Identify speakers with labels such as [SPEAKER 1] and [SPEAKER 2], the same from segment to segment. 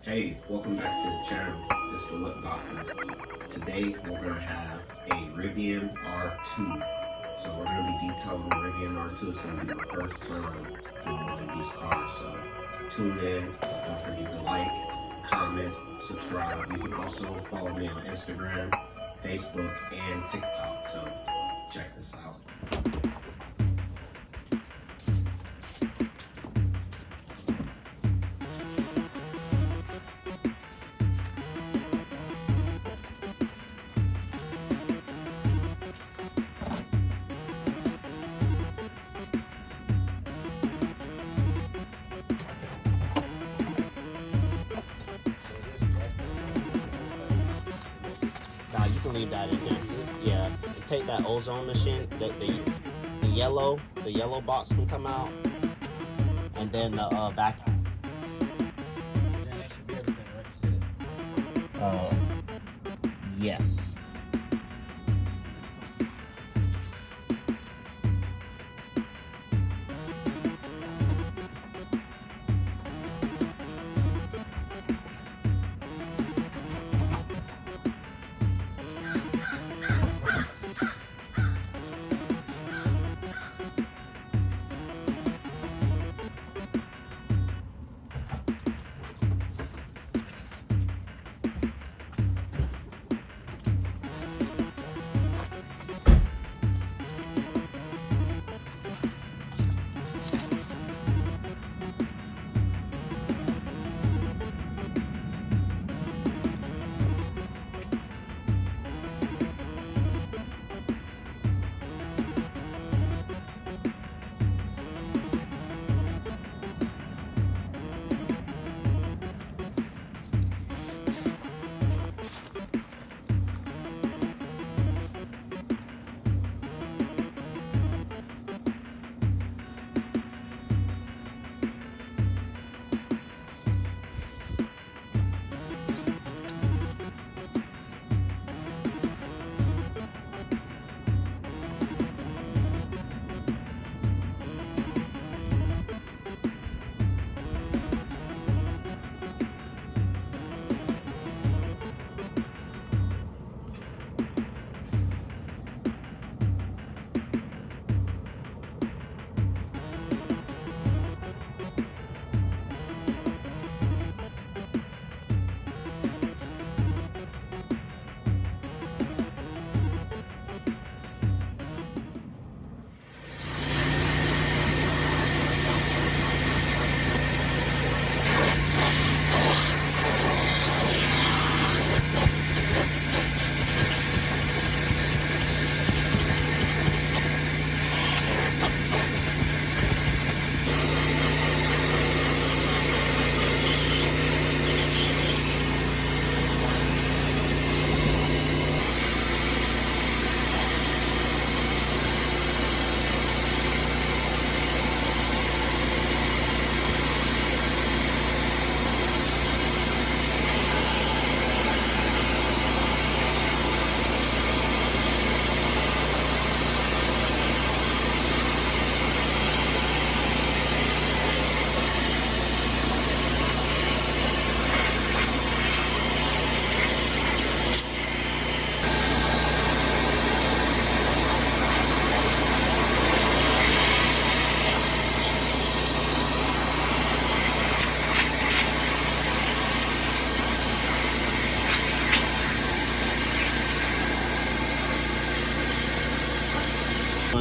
[SPEAKER 1] Hey, welcome back to the channel. It's the Whip Doctor. Today we're gonna have a Rivian R2. So we're gonna be detailing the Rivian R2. It's gonna be our first time doing one of these cars. So tune in. Don't forget to like, comment, subscribe. You can also follow me on Instagram, Facebook, and TikTok. So check this out.
[SPEAKER 2] Nah, you can leave that in there. Yeah, take that ozone machine. The yellow box can come out, and then the vacuum.
[SPEAKER 3] Then that should be everything, right?
[SPEAKER 2] Yes.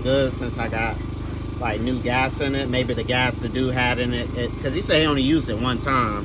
[SPEAKER 2] Good since I got like new gas in it. Maybe the gas the dude had in it, because he said he only used it one time.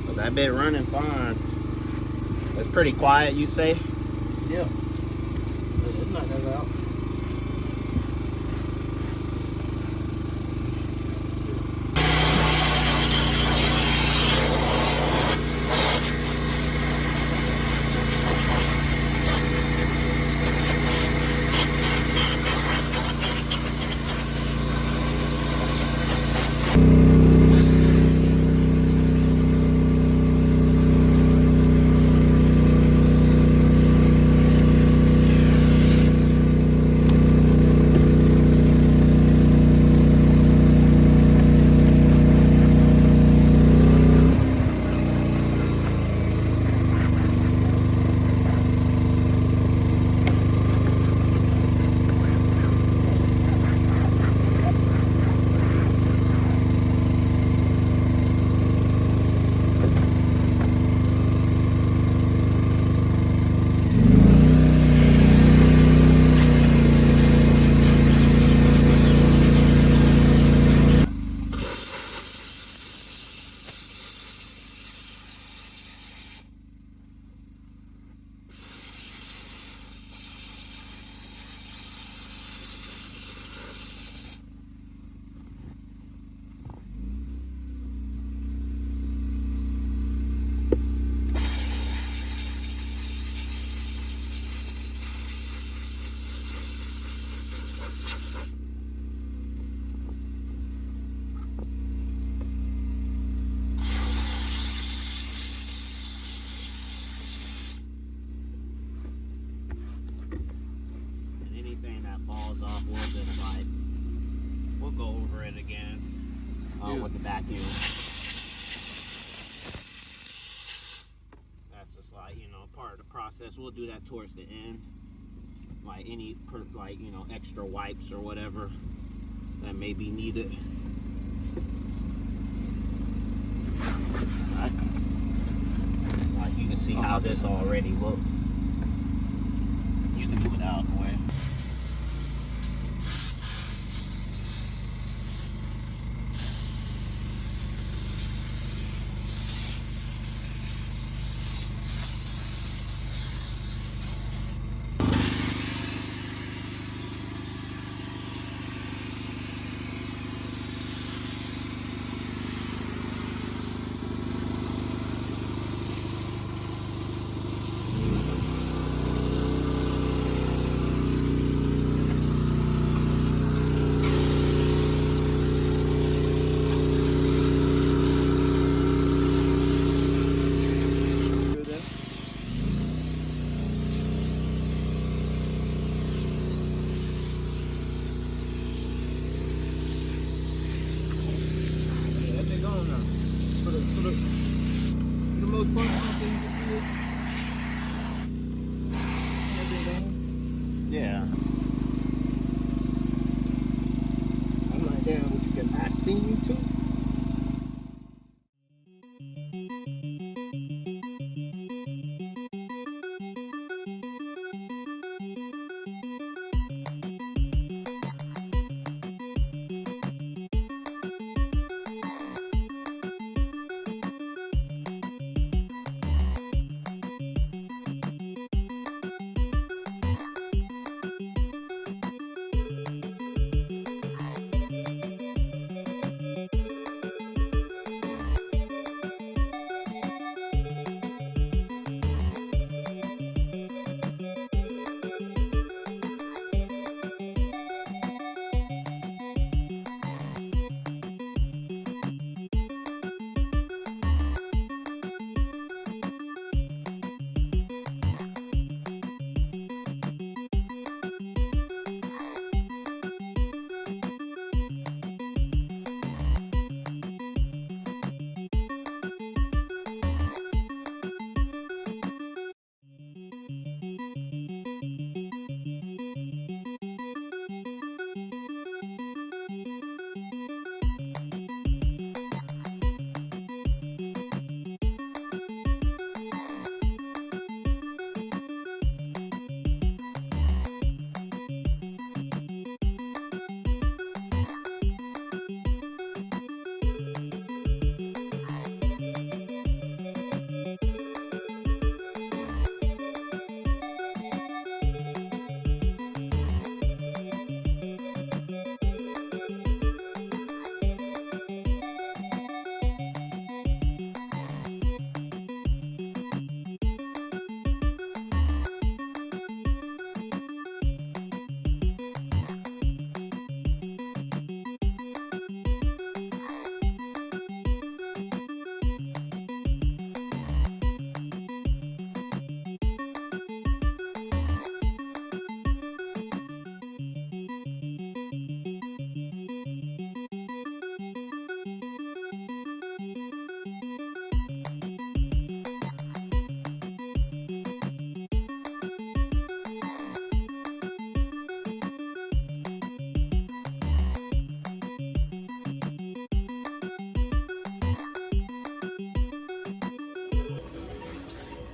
[SPEAKER 2] But that bit running fine. It's pretty quiet, you say?
[SPEAKER 3] Yeah. It's not that loud.
[SPEAKER 2] with the vacuum. That's just like, you know, part of the process. We'll do that towards the end. Like any, like, you know, extra wipes or whatever that may be needed. Like you can see how this already looks. You can do it out of the way. Yeah.
[SPEAKER 3] I'm like, damn, what you can add steam too?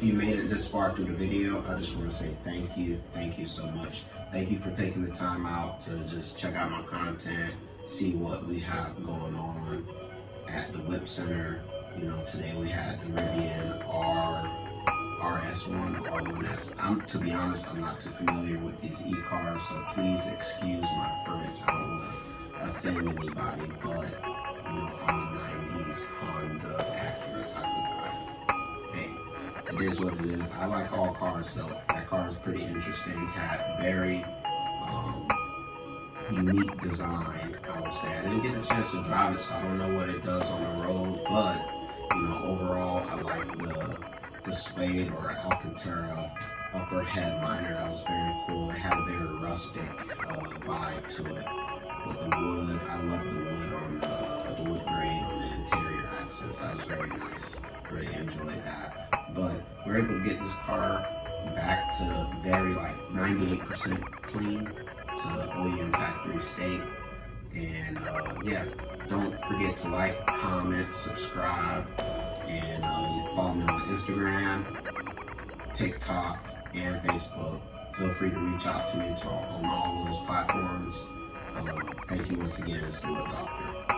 [SPEAKER 1] If you made it this far through the video, I just want to say thank you. Thank you so much. Thank you for taking the time out to just check out my content, see what we have going on at the Whip Center. You know, today we had the Rivian R1S, R1S. To be honest, I'm not too familiar with these e-cars, so please excuse my French. I don't want to offend anybody, but you know, I'm a 90s Honda Acura type of guy. Hey, it is what it is. I like all cars though. That car is pretty interesting. Had very unique design, I would say. I didn't get a chance to drive it, so I don't know what it does on the road, but you know, overall, I like the suede or Alcantara upper headliner. That was very cool. It had a very rustic vibe to it with the wood. I love the wood on the wood grain 98% clean to bullion factory state. And yeah, don't forget to like, comment, subscribe, and you can follow me on Instagram, TikTok, and Facebook. Feel free to reach out to me on all those platforms. Thank you once again, it's the Doctor.